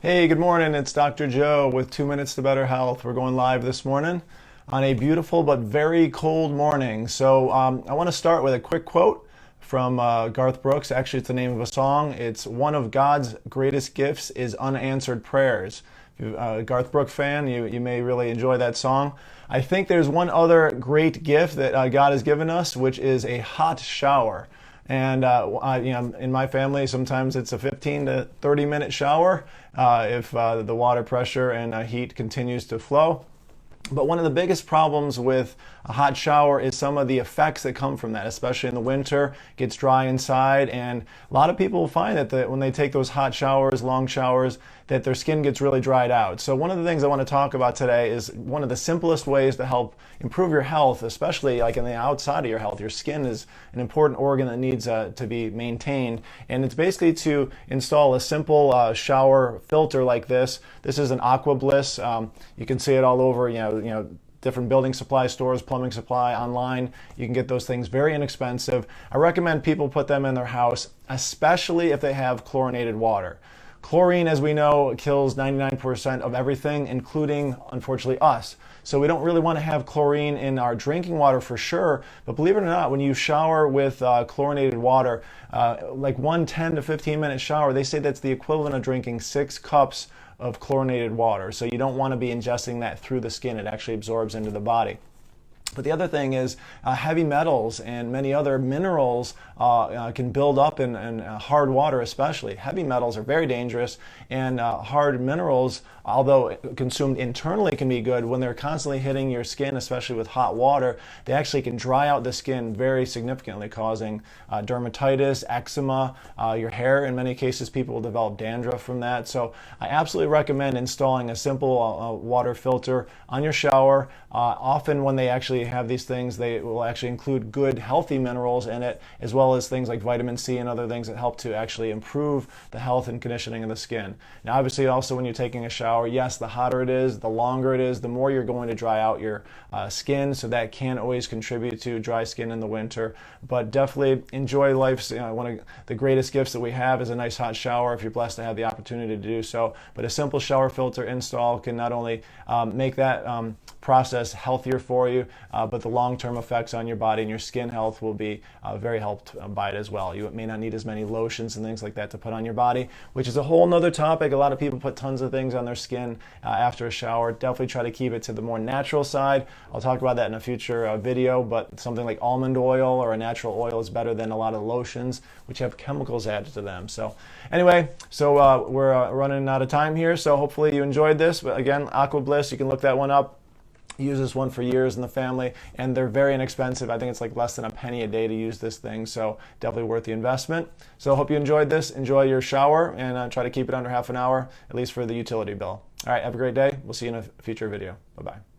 Hey, good morning. It's Dr. Joe with 2 Minutes to Better Health. We're going live this morning on a beautiful but very cold morning. So I want to start with a quick quote from Garth Brooks. Actually, it's the name of a song. It's "One of God's greatest gifts is unanswered prayers." If you're a Garth Brooks fan, you may really enjoy that song. I think there's one other great gift that God has given us, which is a hot shower. And in my family, sometimes it's a 15 to 30-minute shower if the water pressure and heat continues to flow. But one of the biggest problems with a hot shower is some of the effects that come from that, especially in the winter. It gets dry inside, and a lot of people find that when they take those hot showers, long showers, that their skin gets really dried out. So one of the things I want to talk about today is one of the simplest ways to help improve your health, especially like in the outside of your health. Your skin is an important organ that needs to be maintained, and it's basically to install a simple shower filter like this. This is an Aqua Bliss. You can see it all over, different building supply stores, plumbing supply, online. You can get those things very inexpensive. I recommend people put them in their house, especially if they have chlorinated water. Chlorine, as we know, kills 99% of everything, including, unfortunately, us. So we don't really want to have chlorine in our drinking water for sure, but believe it or not, when you shower with chlorinated water, like one 10 to 15-minute shower, they say that's the equivalent of drinking 6 cups of chlorinated water. So you don't want to be ingesting that through the skin. It actually absorbs into the body. But the other thing is heavy metals and many other minerals can build up in hard water especially. Heavy metals are very dangerous, and hard minerals, although consumed internally, can be good. When they're constantly hitting your skin, especially with hot water, they actually can dry out the skin very significantly, causing dermatitis, eczema, your hair. In many cases, people will develop dandruff from that. So I absolutely recommend installing a simple water filter on your shower. Often when they actually have these things, they will actually include good healthy minerals in it, as well as things like vitamin C and other things that help to actually improve the health and conditioning of the skin. Now obviously also when you're taking a shower, yes, the hotter it is, the longer it is, the more you're going to dry out your skin, so that can always contribute to dry skin in the winter. But definitely enjoy life's one of the greatest gifts that we have is a nice hot shower if you're blessed to have the opportunity to do so. But a simple shower filter install can not only make that process healthier for you, but the long-term effects on your body and your skin health will be very helped by it as well. You may not need as many lotions and things like that to put on your body, which is a whole nother topic. A lot of people put tons of things on their skin after a shower. Definitely try to keep it to the more natural side. I'll talk about that in a future video, but something like almond oil or a natural oil is better than a lot of lotions, which have chemicals added to them. So anyway, we're running out of time here, so hopefully you enjoyed this. But again, Aqua Bliss, you can look that one up. Use this one for years in the family, and they're very inexpensive. I think it's like less than a penny a day to use this thing, so definitely worth the investment. So hope you enjoyed this. Enjoy your shower, and try to keep it under half an hour, at least for the utility bill. All right, have a great day. We'll see you in a future video. Bye-bye.